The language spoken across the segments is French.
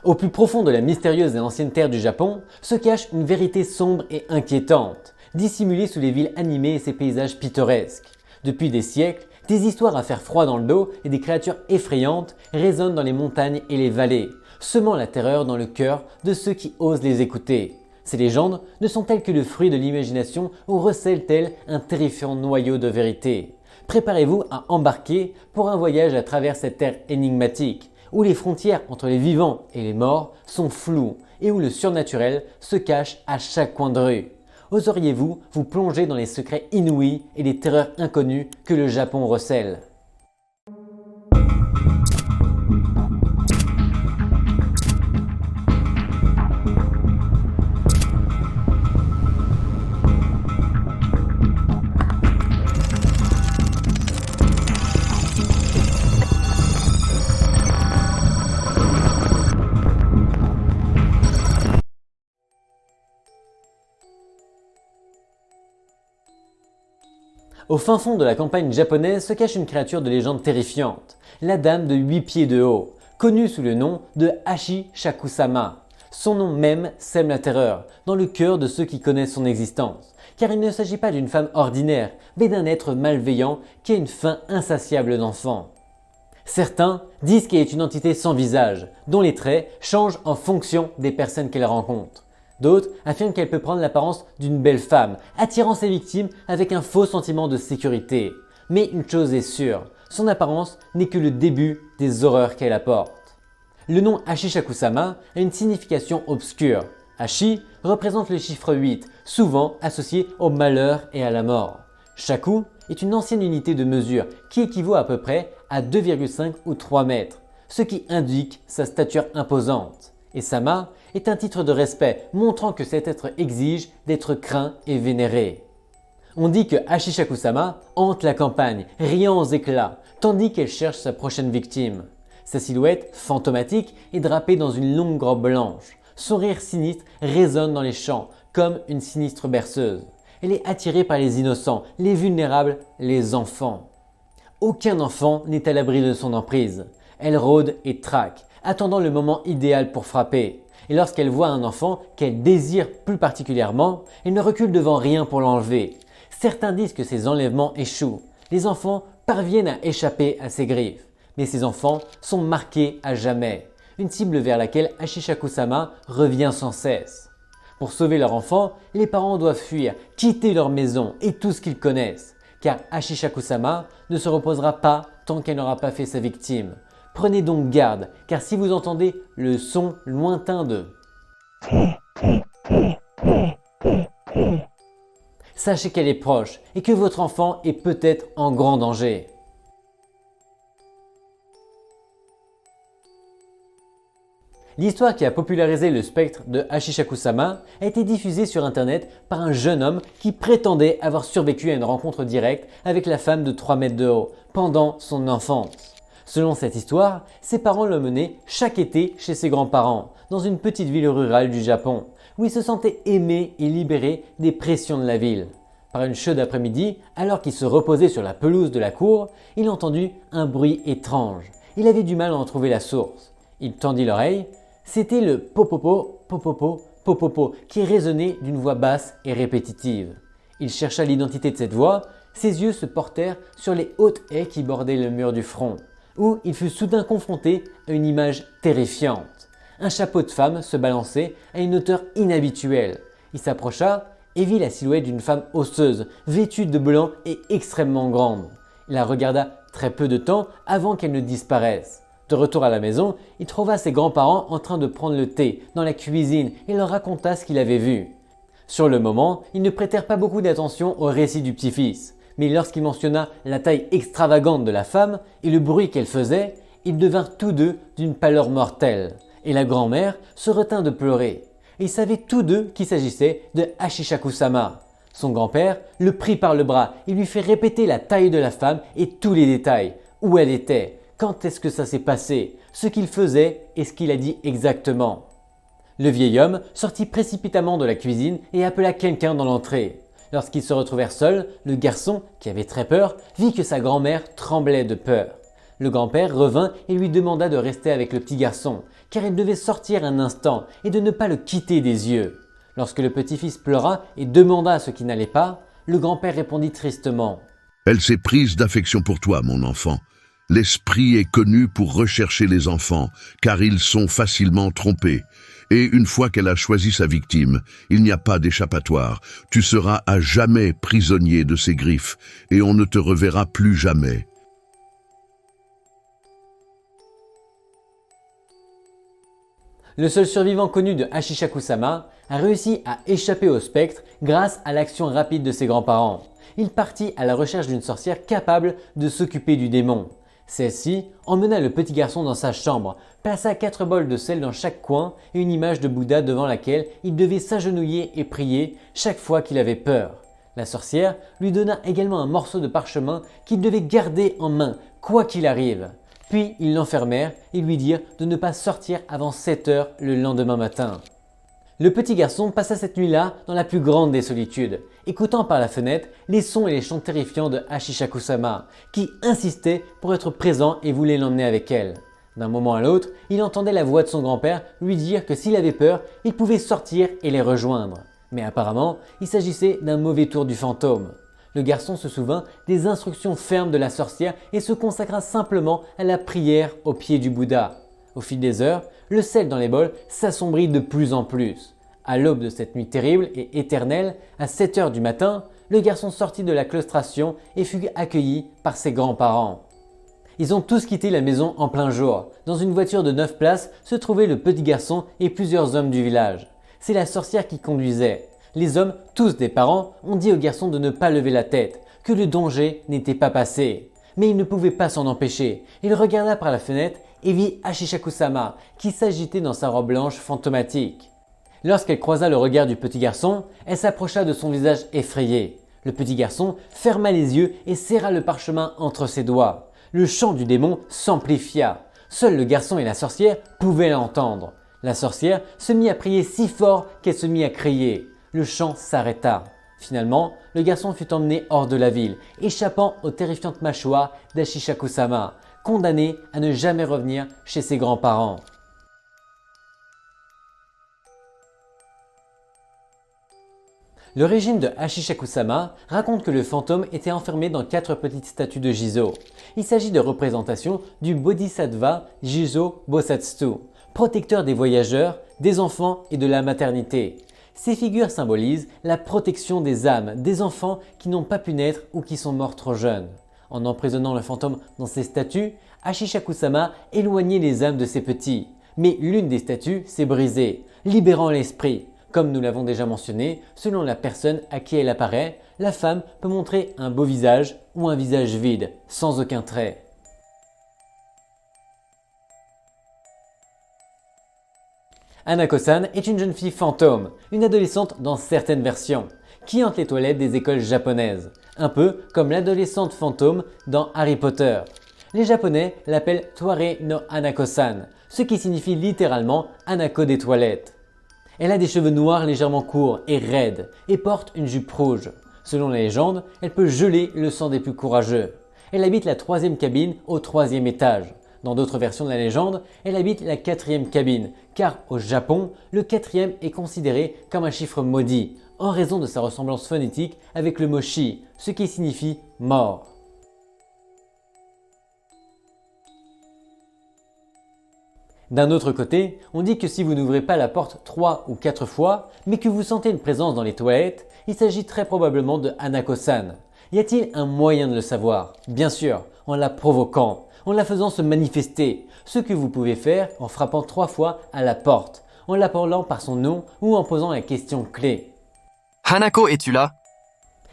Au plus profond de la mystérieuse et ancienne terre du Japon se cache une vérité sombre et inquiétante, dissimulée sous les villes animées et ses paysages pittoresques. Depuis des siècles, des histoires à faire froid dans le dos et des créatures effrayantes résonnent dans les montagnes et les vallées, semant la terreur dans le cœur de ceux qui osent les écouter. Ces légendes ne sont-elles que le fruit de l'imagination ou recèlent-elles un terrifiant noyau de vérité? Préparez-vous à embarquer pour un voyage à travers cette terre énigmatique, où les frontières entre les vivants et les morts sont floues et où le surnaturel se cache à chaque coin de rue. Oseriez-vous vous plonger dans les secrets inouïs et les terreurs inconnues que le Japon recèle? Au fin fond de la campagne japonaise se cache une créature de légende terrifiante, la dame de 8 pieds de haut, connue sous le nom de Hachi-Shaku-sama. Son nom même sème la terreur dans le cœur de ceux qui connaissent son existence, car il ne s'agit pas d'une femme ordinaire, mais d'un être malveillant qui a une faim insatiable d'enfant. Certains disent qu'elle est une entité sans visage, dont les traits changent en fonction des personnes qu'elle rencontre. D'autres affirment qu'elle peut prendre l'apparence d'une belle femme, attirant ses victimes avec un faux sentiment de sécurité. Mais une chose est sûre, son apparence n'est que le début des horreurs qu'elle apporte. Le nom Hachi-Shaku-sama a une signification obscure. Hachi représente le chiffre 8, souvent associé au malheur et à la mort. Shaku est une ancienne unité de mesure qui équivaut à peu près à 2,5 ou 3 mètres, ce qui indique sa stature imposante. Et Sama est un titre de respect montrant que cet être exige d'être craint et vénéré. On dit que Hachi-Shaku-sama hante la campagne, riant aux éclats, tandis qu'elle cherche sa prochaine victime. Sa silhouette fantomatique est drapée dans une longue robe blanche. Son rire sinistre résonne dans les champs comme une sinistre berceuse. Elle est attirée par les innocents, les vulnérables, les enfants. Aucun enfant n'est à l'abri de son emprise. Elle rôde et traque, attendant le moment idéal pour frapper. Et lorsqu'elle voit un enfant qu'elle désire plus particulièrement, elle ne recule devant rien pour l'enlever. Certains disent que ces enlèvements échouent. Les enfants parviennent à échapper à ses griffes. Mais ces enfants sont marqués à jamais. Une cible vers laquelle Hachi-Shaku-sama revient sans cesse. Pour sauver leur enfant, les parents doivent fuir, quitter leur maison et tout ce qu'ils connaissent. Car Hachi-Shaku-sama ne se reposera pas tant qu'elle n'aura pas fait sa victime. Prenez donc garde, car si vous entendez le son lointain de sachez qu'elle est proche et que votre enfant est peut-être en grand danger. L'histoire qui a popularisé le spectre de Hachi-Shaku-sama a été diffusée sur internet par un jeune homme qui prétendait avoir survécu à une rencontre directe avec la femme de 3 mètres de haut pendant son enfance. Selon cette histoire, ses parents l'emmenaient chaque été chez ses grands-parents, dans une petite ville rurale du Japon, où il se sentait aimé et libéré des pressions de la ville. Par une chaude après-midi, alors qu'il se reposait sur la pelouse de la cour, il entendit un bruit étrange. Il avait du mal à en trouver la source. Il tendit l'oreille. C'était le popopo, popopo, popopo qui résonnait d'une voix basse et répétitive. Il chercha l'identité de cette voix. Ses yeux se portèrent sur les hautes haies qui bordaient le mur du front, où il fut soudain confronté à une image terrifiante. Un chapeau de femme se balançait à une hauteur inhabituelle. Il s'approcha et vit la silhouette d'une femme osseuse, vêtue de blanc et extrêmement grande. Il la regarda très peu de temps avant qu'elle ne disparaisse. De retour à la maison, il trouva ses grands-parents en train de prendre le thé dans la cuisine et leur raconta ce qu'il avait vu. Sur le moment, ils ne prêtèrent pas beaucoup d'attention au récit du petit-fils. Mais lorsqu'il mentionna la taille extravagante de la femme et le bruit qu'elle faisait, ils devinrent tous deux d'une pâleur mortelle. Et la grand-mère se retint de pleurer. Ils savaient tous deux qu'il s'agissait de Hachi-Shaku-sama. Son grand-père le prit par le bras et lui fit répéter la taille de la femme et tous les détails. Où elle était, quand est-ce que ça s'est passé, ce qu'il faisait et ce qu'il a dit exactement. Le vieil homme sortit précipitamment de la cuisine et appela quelqu'un dans l'entrée. Lorsqu'ils se retrouvèrent seuls, le garçon, qui avait très peur, vit que sa grand-mère tremblait de peur. Le grand-père revint et lui demanda de rester avec le petit garçon, car il devait sortir un instant et de ne pas le quitter des yeux. Lorsque le petit-fils pleura et demanda ce qui n'allait pas, le grand-père répondit tristement. Elle s'est prise d'affection pour toi, mon enfant. L'esprit est connu pour rechercher les enfants, car ils sont facilement trompés. Et une fois qu'elle a choisi sa victime, il n'y a pas d'échappatoire. Tu seras à jamais prisonnier de ses griffes, et on ne te reverra plus jamais. Le seul survivant connu de Hashishaku-sama a réussi à échapper au spectre grâce à l'action rapide de ses grands-parents. Il partit à la recherche d'une sorcière capable de s'occuper du démon. Celle-ci emmena le petit garçon dans sa chambre, plaça 4 bols de sel dans chaque coin et une image de Bouddha devant laquelle il devait s'agenouiller et prier chaque fois qu'il avait peur. La sorcière lui donna également un morceau de parchemin qu'il devait garder en main, quoi qu'il arrive. Puis ils l'enfermèrent et lui dirent de ne pas sortir avant 7 heures le lendemain matin. Le petit garçon passa cette nuit-là dans la plus grande des solitudes, écoutant par la fenêtre les sons et les chants terrifiants de Hashishaku-sama, qui insistait pour être présent et voulait l'emmener avec elle. D'un moment à l'autre, il entendait la voix de son grand-père lui dire que s'il avait peur, il pouvait sortir et les rejoindre. Mais apparemment, il s'agissait d'un mauvais tour du fantôme. Le garçon se souvint des instructions fermes de la sorcière et se consacra simplement à la prière au pied du Bouddha. Au fil des heures, le sel dans les bols s'assombrit de plus en plus. À l'aube de cette nuit terrible et éternelle, à 7 heures du matin, le garçon sortit de la claustration et fut accueilli par ses grands-parents. Ils ont tous quitté la maison en plein jour. Dans une voiture de 9 places se trouvaient le petit garçon et plusieurs hommes du village. C'est la sorcière qui conduisait. Les hommes, tous des parents, ont dit au garçon de ne pas lever la tête, que le danger n'était pas passé. Mais il ne pouvait pas s'en empêcher. Il regarda par la fenêtre et vit Hashishaku-sama qui s'agitait dans sa robe blanche fantomatique. Lorsqu'elle croisa le regard du petit garçon, elle s'approcha de son visage effrayé. Le petit garçon ferma les yeux et serra le parchemin entre ses doigts. Le chant du démon s'amplifia. Seul le garçon et la sorcière pouvaient l'entendre. La sorcière se mit à prier si fort qu'elle se mit à crier. Le chant s'arrêta. Finalement, le garçon fut emmené hors de la ville, échappant aux terrifiantes mâchoires d'Ashishaku-sama, condamné à ne jamais revenir chez ses grands-parents. Le régime de Hashishaku-sama raconte que le fantôme était enfermé dans 4 petites statues de Jizo. Il s'agit de représentations du Bodhisattva Jizo Bosatsu, protecteur des voyageurs, des enfants et de la maternité. Ces figures symbolisent la protection des âmes, des enfants qui n'ont pas pu naître ou qui sont morts trop jeunes. En emprisonnant le fantôme dans ces statues, Hashishaku-sama éloignait les âmes de ses petits. Mais l'une des statues s'est brisée, libérant l'esprit. Comme nous l'avons déjà mentionné, selon la personne à qui elle apparaît, la femme peut montrer un beau visage ou un visage vide, sans aucun trait. Hanako-san est une jeune fille fantôme, une adolescente dans certaines versions, qui hante les toilettes des écoles japonaises, un peu comme l'adolescente fantôme dans Harry Potter. Les japonais l'appellent Toare no Hanako-san, ce qui signifie littéralement Hanako des toilettes. Elle a des cheveux noirs légèrement courts et raides et porte une jupe rouge. Selon la légende, elle peut geler le sang des plus courageux. Elle habite la 3e cabine au 3e étage. Dans d'autres versions de la légende, elle habite la 4e cabine, car au Japon, le 4e est considéré comme un chiffre maudit, en raison de sa ressemblance phonétique avec le mot shi, ce qui signifie mort. D'un autre côté, on dit que si vous n'ouvrez pas la porte 3 ou 4 fois, mais que vous sentez une présence dans les toilettes, il s'agit très probablement de Hanako-san. Y a-t-il un moyen de le savoir? Bien sûr, en la provoquant, en la faisant se manifester, ce que vous pouvez faire en frappant 3 fois à la porte, en l'appelant par son nom ou en posant la question clé. Hanako, es-tu là?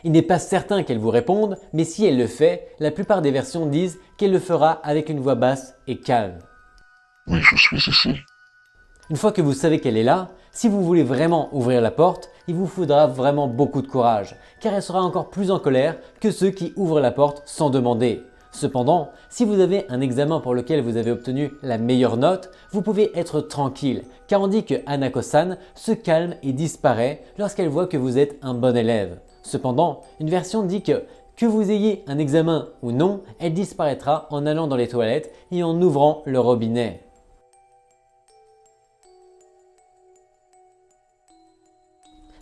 Il n'est pas certain qu'elle vous réponde, mais si elle le fait, la plupart des versions disent qu'elle le fera avec une voix basse et calme. Oui, je suis ici. Une fois que vous savez qu'elle est là, si vous voulez vraiment ouvrir la porte, il vous faudra vraiment beaucoup de courage, car elle sera encore plus en colère que ceux qui ouvrent la porte sans demander. Cependant, si vous avez un examen pour lequel vous avez obtenu la meilleure note, vous pouvez être tranquille, car on dit que Hanako-san se calme et disparaît lorsqu'elle voit que vous êtes un bon élève. Cependant, une version dit que Que vous ayez un examen ou non, elle disparaîtra en allant dans les toilettes et en ouvrant le robinet.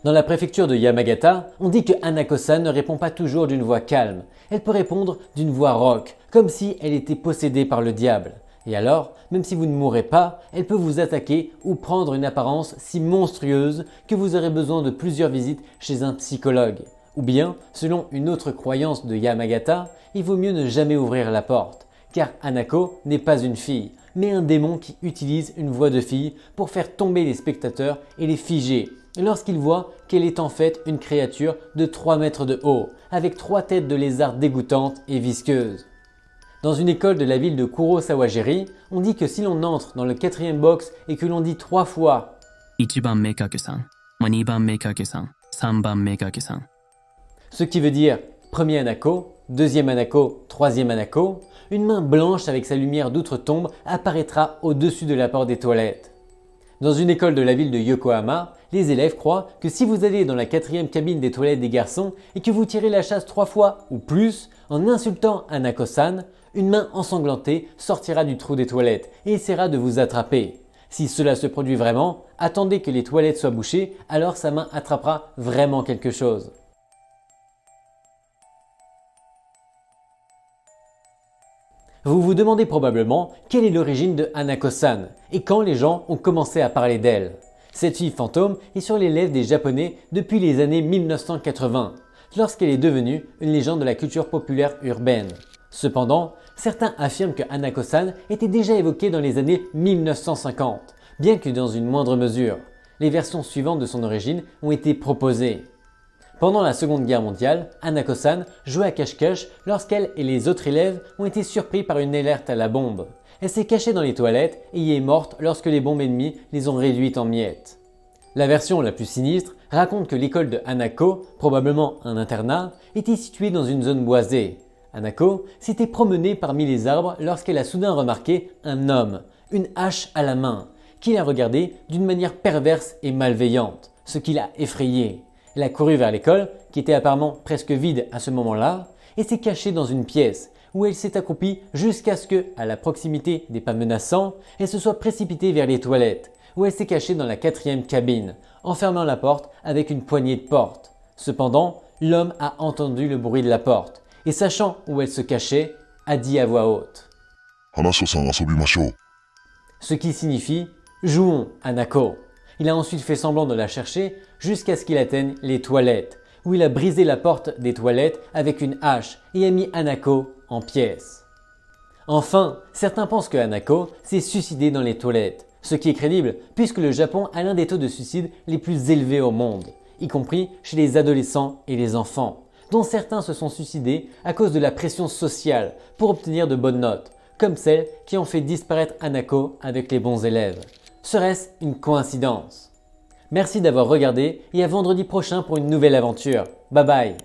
Dans la préfecture de Yamagata, on dit que Hanako-san ne répond pas toujours d'une voix calme. Elle peut répondre d'une voix rauque, comme si elle était possédée par le diable. Et alors, même si vous ne mourrez pas, elle peut vous attaquer ou prendre une apparence si monstrueuse que vous aurez besoin de plusieurs visites chez un psychologue. Ou bien, selon une autre croyance de Yamagata, il vaut mieux ne jamais ouvrir la porte, car Hanako n'est pas une fille, mais un démon qui utilise une voix de fille pour faire tomber les spectateurs et les figer, lorsqu'il voit qu'elle est en fait une créature de 3 mètres de haut, avec 3 têtes de lézard dégoûtantes et visqueuses. Dans une école de la ville de Kurosawajiri, on dit que si l'on entre dans le 4e box et que l'on dit 3 fois 1番目かけさん、2番目かけさん、3番目かけさん。 ce qui veut dire premier Hanako, deuxième Hanako, troisième Hanako, une main blanche avec sa lumière d'outre-tombe apparaîtra au-dessus de la porte des toilettes. Dans une école de la ville de Yokohama, les élèves croient que si vous allez dans la 4e cabine des toilettes des garçons et que vous tirez la chasse 3 fois ou plus en insultant Hanako-san, une main ensanglantée sortira du trou des toilettes et essaiera de vous attraper. Si cela se produit vraiment, attendez que les toilettes soient bouchées, alors sa main attrapera vraiment quelque chose. Vous vous demandez probablement quelle est l'origine de Hanako-san et quand les gens ont commencé à parler d'elle. Cette fille fantôme est sur les lèvres des Japonais depuis les années 1980, lorsqu'elle est devenue une légende de la culture populaire urbaine. Cependant, certains affirment que Hanako-san était déjà évoquée dans les années 1950, bien que dans une moindre mesure. Les versions suivantes de son origine ont été proposées. Pendant la Seconde Guerre mondiale, Hanako-san jouait à cache-cache lorsqu'elle et les autres élèves ont été surpris par une alerte à la bombe. Elle s'est cachée dans les toilettes et y est morte lorsque les bombes ennemies les ont réduites en miettes. La version la plus sinistre raconte que l'école de Hanako, probablement un internat, était située dans une zone boisée. Hanako s'était promenée parmi les arbres lorsqu'elle a soudain remarqué un homme, une hache à la main, qui l'a regardée d'une manière perverse et malveillante, ce qui l'a effrayée. Elle a couru vers l'école, qui était apparemment presque vide à ce moment-là, et s'est cachée dans une pièce, où elle s'est accroupie jusqu'à ce que, à la proximité des pas menaçants, elle se soit précipitée vers les toilettes, où elle s'est cachée dans la 4e cabine, en fermant la porte avec une poignée de porte. Cependant, l'homme a entendu le bruit de la porte, et sachant où elle se cachait, a dit à voix haute. Hanaso-san asobimashou. Ce qui signifie « Jouons, Hanako ». Il a ensuite fait semblant de la chercher jusqu'à ce qu'il atteigne les toilettes, où il a brisé la porte des toilettes avec une hache et a mis Hanako en pièces. Enfin, certains pensent que Hanako s'est suicidée dans les toilettes, ce qui est crédible puisque le Japon a l'un des taux de suicide les plus élevés au monde, y compris chez les adolescents et les enfants, dont certains se sont suicidés à cause de la pression sociale pour obtenir de bonnes notes, comme celles qui ont fait disparaître Hanako avec les bons élèves. Serait-ce une coïncidence? Merci d'avoir regardé et à vendredi prochain pour une nouvelle aventure. Bye bye!